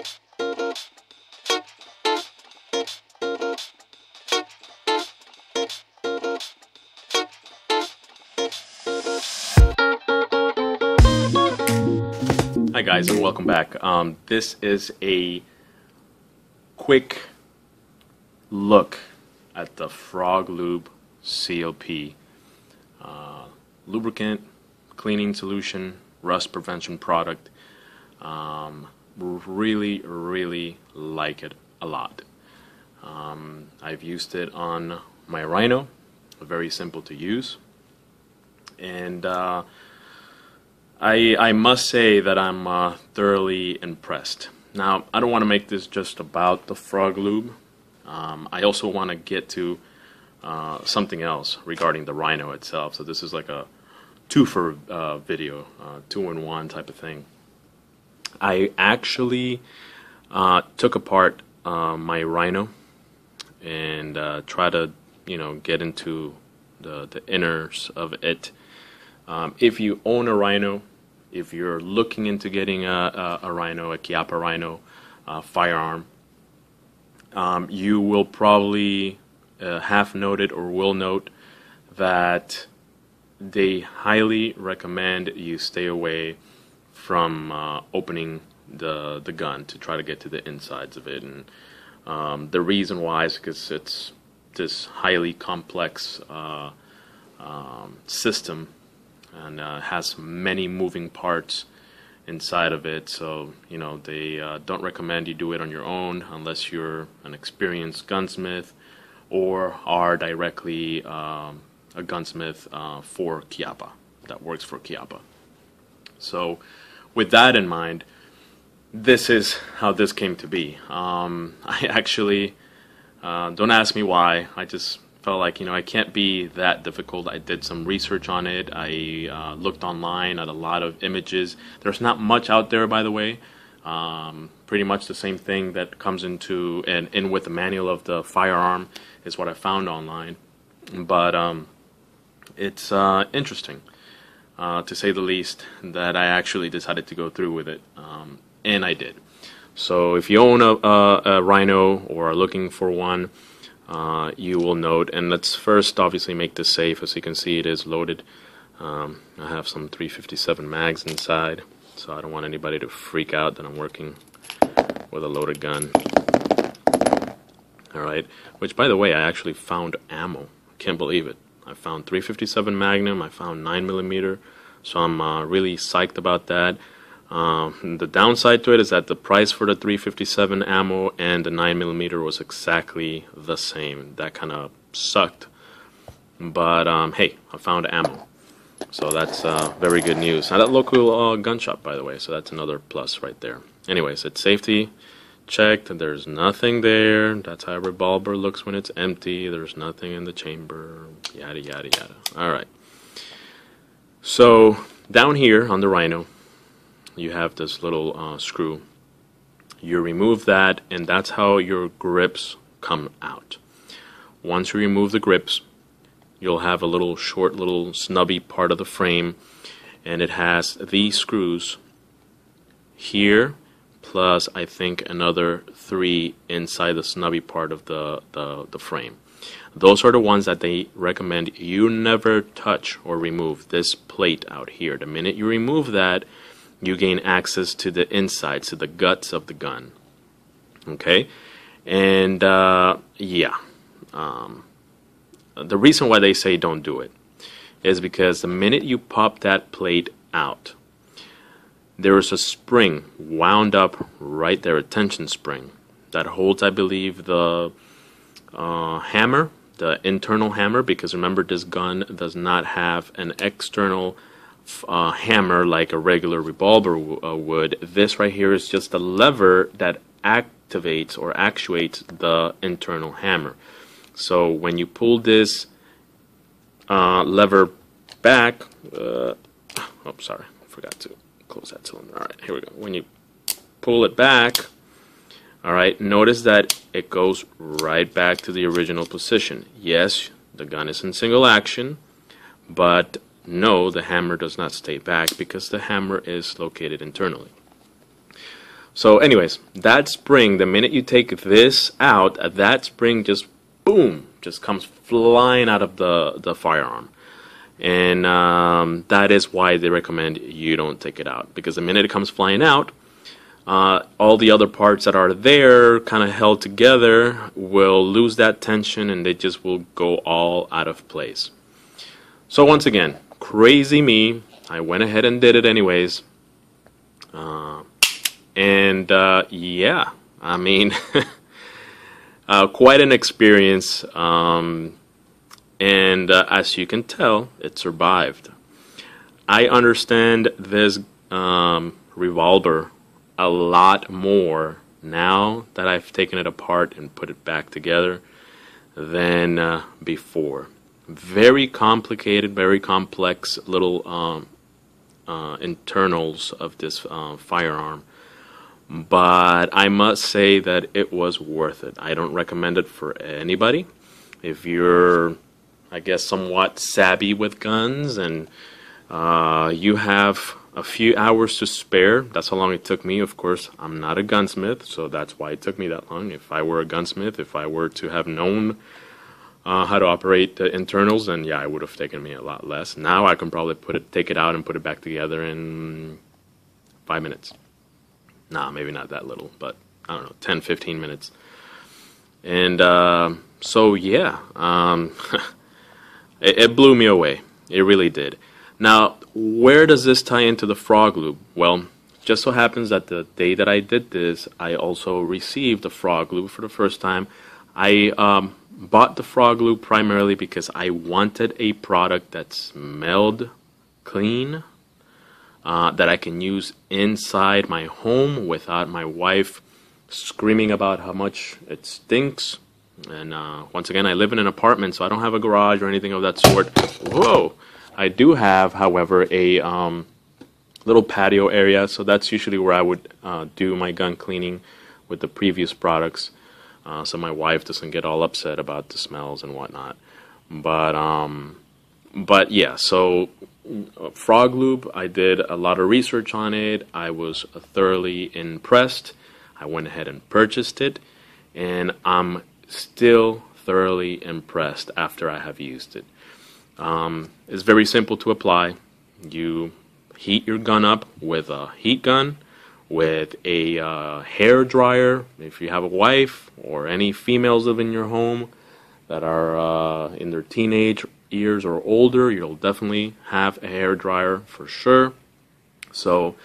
Hi guys, and welcome back. This is a quick look at the Frog Lube CLP lubricant, cleaning solution, rust prevention product. Really like it a lot. I've used it on my Rhino, very simple to use, and I must say that I'm thoroughly impressed. Now, I don't want to make this just about the Frog Lube. I also want to get to something else regarding the Rhino itself. So this is like a two-for video, two-in-one type of thing. I actually took apart my Rhino and try to, get into the inners of it. If you own a Rhino, if you're looking into getting a Rhino, a Chiappa Rhino firearm, you will probably have noted or will note that they highly recommend you stay away from opening the gun to try to get to the insides of it. And the reason why is because it's this highly complex system, and has many moving parts inside of it. So they don't recommend you do it on your own unless you're an experienced gunsmith or are directly a gunsmith for Chiappa, that works for Chiappa. So with that in mind, this is how this came to be. I actually don't ask me why. I just felt like, I can't be that difficult. I did some research on it. I looked online at a lot of images. There's not much out there, by the way. Pretty much the same thing that comes into and in with the manual of the firearm is what I found online. But it's interesting, to say the least, that I actually decided to go through with it, and I did. So if you own a Rhino or are looking for one, you will note, and let's first obviously make this safe. As you can see, it is loaded. I have some 357 mags inside, so I don't want anybody to freak out that I'm working with a loaded gun. Alright, which by the way, I actually found ammo. Can't believe it. I found 357 Magnum, I found 9mm, so I'm really psyched about that. The downside to it is that the price for the 357 ammo and the 9mm was exactly the same. That kind of sucked. But hey, I found ammo, so that's very good news. Now, that local gun shop, by the way, so that's another plus right there. Anyways, it's safety checked. There's nothing there. That's how a revolver looks when it's empty. There's nothing in the chamber. Yada yada yada. All right. So down here on the Rhino, you have this little screw. You remove that, and that's how your grips come out. Once you remove the grips, you'll have a little short, little snubby part of the frame, and it has these screws here, plus I think another 3 inside the snubby part of the frame. Those are the ones that they recommend you never touch or remove. This plate out here. The minute you remove that, you gain access to the insides, to the guts of the gun. Okay? And yeah. The reason why they say don't do it is because the minute you pop that plate out, there is a spring wound up right there, a tension spring, that holds, I believe, the hammer, the internal hammer, because remember, this gun does not have an external hammer like a regular revolver would. This right here is just a lever that activates or actuates the internal hammer. So when you pull this lever back, oh sorry, I forgot to close that cylinder. Alright, here we go. When you pull it back, alright, notice that it goes right back to the original position. Yes, the gun is in single action, but no, the hammer does not stay back because the hammer is located internally. So anyways, that spring, the minute you take this out, that spring just boom, just comes flying out of the firearm. And that is why they recommend you don't take it out, because the minute it comes flying out, all the other parts that are there kind of held together will lose that tension, and they just will go all out of place. So once again, crazy me, I went ahead and did it anyways. Yeah, I mean, quite an experience. As you can tell, it survived. I understand this revolver a lot more now that I've taken it apart and put it back together than before. Very complicated, very complex little internals of this firearm. But I must say that it was worth it. I don't recommend it for anybody. If you're, I guess, somewhat savvy with guns and you have a few hours to spare, that's how long it took me. Of course, I'm not a gunsmith, so that's why it took me that long. If I were a gunsmith, if I were to have known how to operate the internals, then yeah, it would have taken me a lot less. Now I can probably take it out and put it back together in 5 minutes. Nah, maybe not that little, but I don't know, 10, 15 minutes. And so yeah, it blew me away. It really did. Now, where does this tie into the frog lube? Well, just so happens that the day that I did this, I also received the frog lube for the first time. I bought the frog lube primarily because I wanted a product that smelled clean, that I can use inside my home without my wife screaming about how much it stinks. And once again, I live in an apartment, so I don't have a garage or anything of that sort. Whoa! I do have, however, a little patio area, so that's usually where I would do my gun cleaning with the previous products, so my wife doesn't get all upset about the smells and whatnot. But yeah, so frog lube, I did a lot of research on it. I was thoroughly impressed. I went ahead and purchased it, and I'm still thoroughly impressed after I have used it. It's very simple to apply. You heat your gun up with a heat gun, with a hair dryer. If you have a wife or any females live in your home that are in their teenage years or older, you'll definitely have a hair dryer for sure. So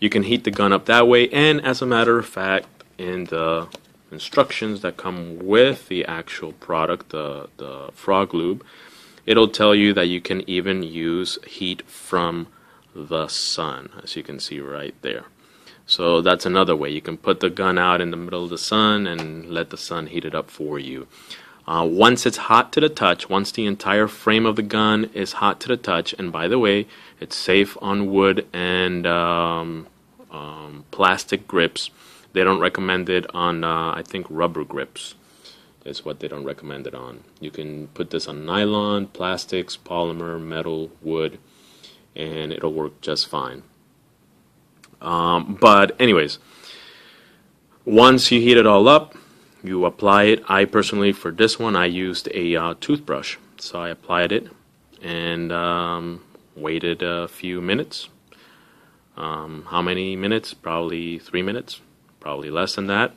you can heat the gun up that way. And as a matter of fact, in the instructions that come with the actual product, the frog lube, it'll tell you that you can even use heat from the sun, as you can see right there. So that's another way. You can put the gun out in the middle of the sun and let the sun heat it up for you. Once it's hot to the touch, once the entire frame of the gun is hot to the touch, and by the way, it's safe on wood and plastic grips. They don't recommend it on, I think, rubber grips. That's what they don't recommend it on. You can put this on nylon, plastics, polymer, metal, wood, and it'll work just fine. But anyways, once you heat it all up, you apply it. I personally, for this one, I used a toothbrush. So I applied it and waited a few minutes. How many minutes? Probably 3 minutes. Probably less than that.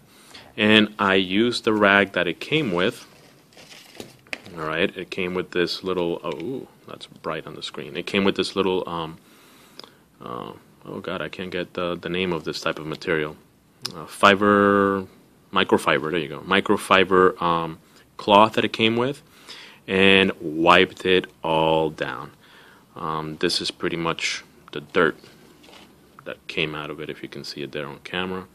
And I used the rag that it came with. Alright, it came with this little, oh, that's bright on the screen. It came with this little, oh god, I can't get the name of this type of material. Microfiber, there you go. Microfiber cloth that it came with, and wiped it all down. This is pretty much the dirt that came out of it, if you can see it there on camera.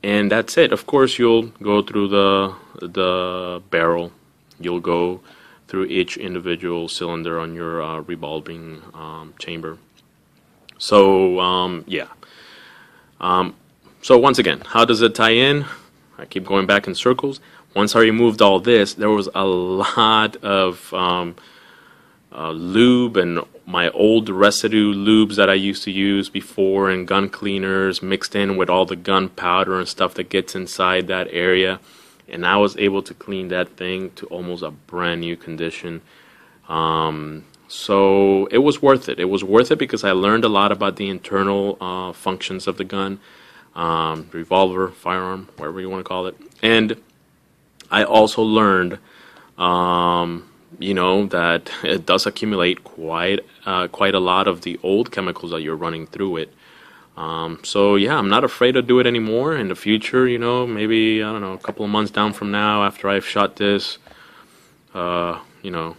And that's it. Of course, you'll go through the barrel. You'll go through each individual cylinder on your revolving chamber. So, yeah. So once again, how does it tie in? I keep going back in circles. Once I removed all this, there was a lot of lube and my old residue lubes that I used to use before, and gun cleaners mixed in with all the gunpowder and stuff that gets inside that area, and I was able to clean that thing to almost a brand new condition. So it was worth it. It was worth it because I learned a lot about the internal functions of the gun, revolver, firearm, whatever you want to call it. And I also learned, you know, that it does accumulate quite a lot of the old chemicals that you're running through it. So yeah, I'm not afraid to do it anymore. In the future, you know, maybe, I don't know, a couple of months down from now, after I've shot this, you know,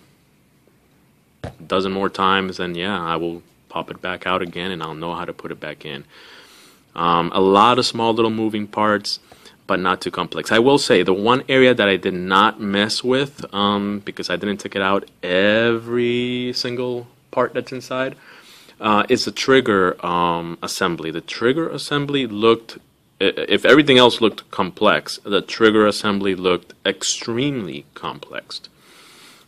a dozen more times, then yeah, I will pop it back out again, and I'll know how to put it back in. A lot of small little moving parts, but not too complex. I will say the one area that I did not mess with, because I didn't take it out every single part that's inside, is the trigger assembly. The trigger assembly looked, if everything else looked complex, the trigger assembly looked extremely complex.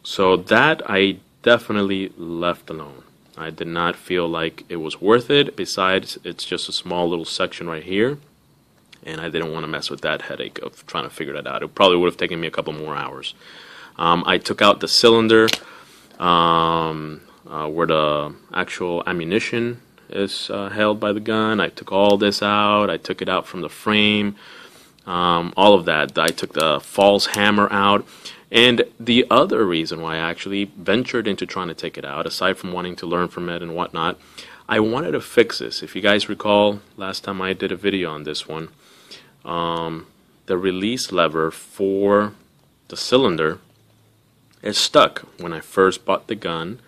So that I definitely left alone. I did not feel like it was worth it. Besides, it's just a small little section right here, and I didn't want to mess with that headache of trying to figure that out. It probably would have taken me a couple more hours. I took out the cylinder where the actual ammunition is held by the gun. I took all this out. I took it out from the frame, all of that. I took the false hammer out. And the other reason why I actually ventured into trying to take it out, aside from wanting to learn from it and whatnot, I wanted to fix this. If you guys recall, last time I did a video on this one, the release lever for the cylinder is stuck. When I first bought the gun,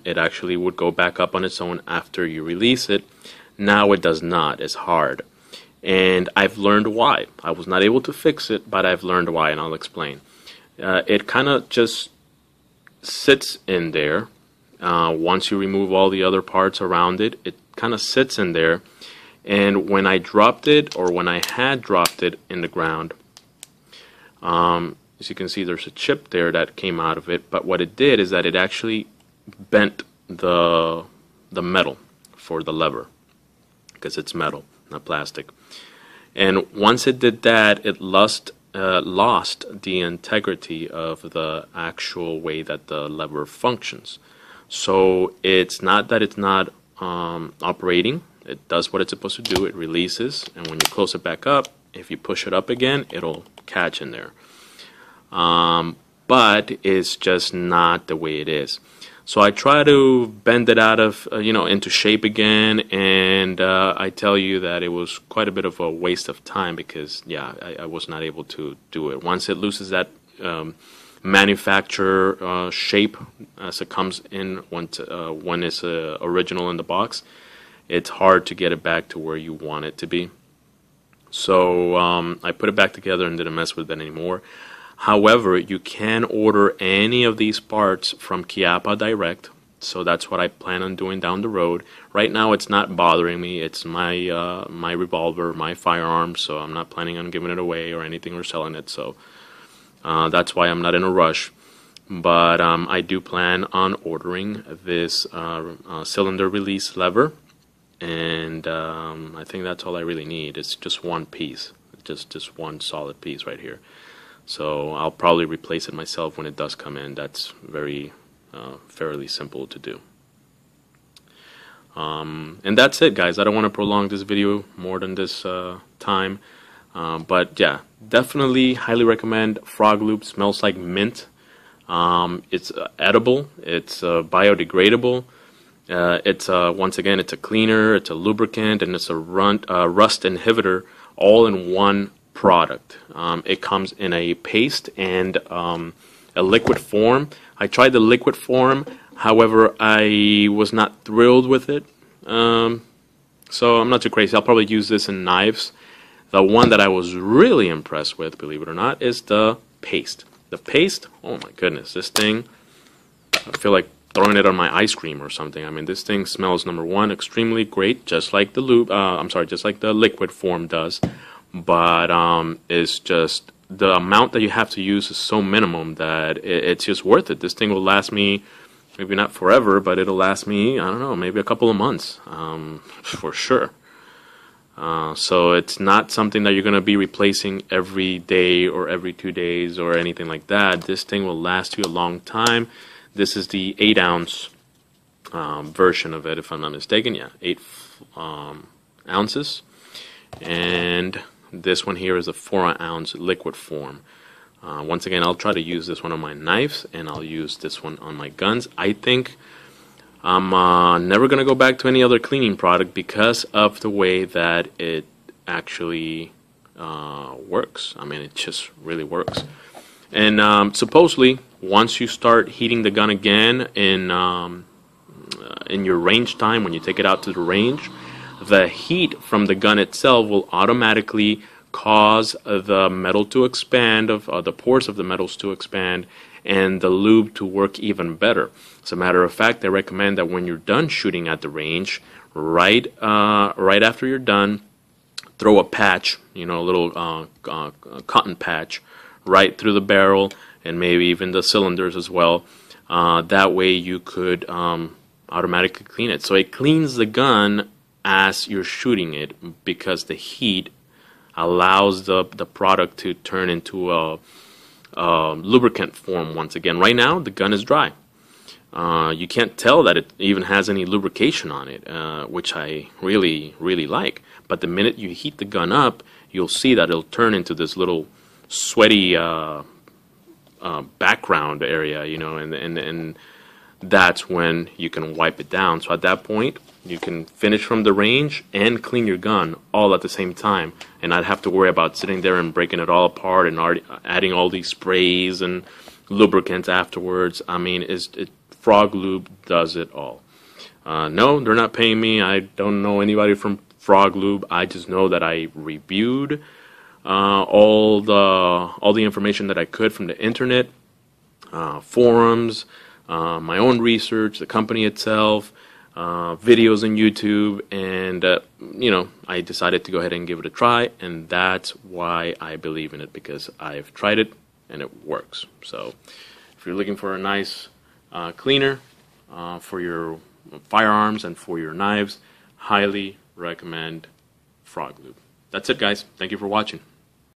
it actually would go back up on its own after you release it. Now it does not. It's hard. And I've learned why. I was not able to fix it, but I've learned why, and I'll explain. It kind of just sits in there. Once you remove all the other parts around it, it kind of sits in there. And when I dropped it, or when I had dropped it in the ground, as you can see, there's a chip there that came out of it. But what it did is that it actually bent the metal for the lever, because it's metal, not plastic. And once it did that, it lost the integrity of the actual way that the lever functions. So it's not that it's not operating. It does what it's supposed to do. It releases, and when you close it back up, if you push it up again, it'll catch in there. But it's just not the way it is. So I try to bend it out of, into shape again, and I tell you that it was quite a bit of a waste of time because, yeah, I was not able to do it. Once it loses that manufacturer shape as it comes in when it's original in the box, it's hard to get it back to where you want it to be. So I put it back together and didn't mess with it anymore. However, you can order any of these parts from Chiappa direct, so that's what I plan on doing down the road. Right now, it's not bothering me. It's my my revolver, my firearm, so I'm not planning on giving it away or anything or selling it. So that's why I'm not in a rush. But I do plan on ordering this cylinder release lever, and I think that's all I really need. It's just one piece, just one solid piece right here. So I'll probably replace it myself when it does come in. That's very fairly simple to do. And that's it, guys. I don't want to prolong this video more than this time. But yeah, definitely highly recommend Frog Lube. Smells like mint. It's edible. It's biodegradable. It's once again, it's a cleaner, it's a lubricant, and it's a rust inhibitor all in one product. It comes in a paste and a liquid form. I tried the liquid form, however, I was not thrilled with it. So I'm not too crazy. I'll probably use this in knives. The one that I was really impressed with, believe it or not, is the paste. The paste, oh my goodness, this thing, I feel like throwing it on my ice cream or something. I mean, this thing smells, number one, extremely great, just like the just like the liquid form does. But it's just the amount that you have to use is so minimum that it's just worth it. This thing will last me maybe not forever, but it'll last me, I don't know, maybe a couple of months, for sure. So it's not something that you're going to be replacing every day or every 2 days or anything like that. This thing will last you a long time. This is the 8-ounce version of it, if I'm not mistaken. Yeah, 8 ounces. And this one here is a 4-ounce liquid form. Once again, I'll try to use this one on my knives, and I'll use this one on my guns. I think I'm never going to go back to any other cleaning product because of the way that it actually works. I mean, it just really works. And supposedly, once you start heating the gun again in your range time, when you take it out to the range, the heat from the gun itself will automatically cause the metal to expand, the pores of the metals to expand, and the lube to work even better. As a matter of fact, I recommend that when you're done shooting at the range, right after you're done, throw a patch, a little cotton patch, right through the barrel and maybe even the cylinders as well. That way you could automatically clean it. So it cleans the gun as you're shooting it because the heat allows the product to turn into a lubricant form once again. Right now, the gun is dry. You can't tell that it even has any lubrication on it, which I really, really like. But the minute you heat the gun up, you'll see that it'll turn into this little sweaty background area, and that's when you can wipe it down. So at that point, you can finish from the range and clean your gun all at the same time, and not have to worry about sitting there and breaking it all apart and adding all these sprays and lubricants afterwards. I mean, Frog Lube does it all. No, they're not paying me. I don't know anybody from Frog Lube. I just know that I reviewed all the information that I could from the internet, forums, my own research, the company itself, videos on YouTube, and I decided to go ahead and give it a try, and that's why I believe in it, because I've tried it and it works. So if you're looking for a nice cleaner for your firearms and for your knives, highly recommend Frog Lube. That's it, guys. Thank you for watching.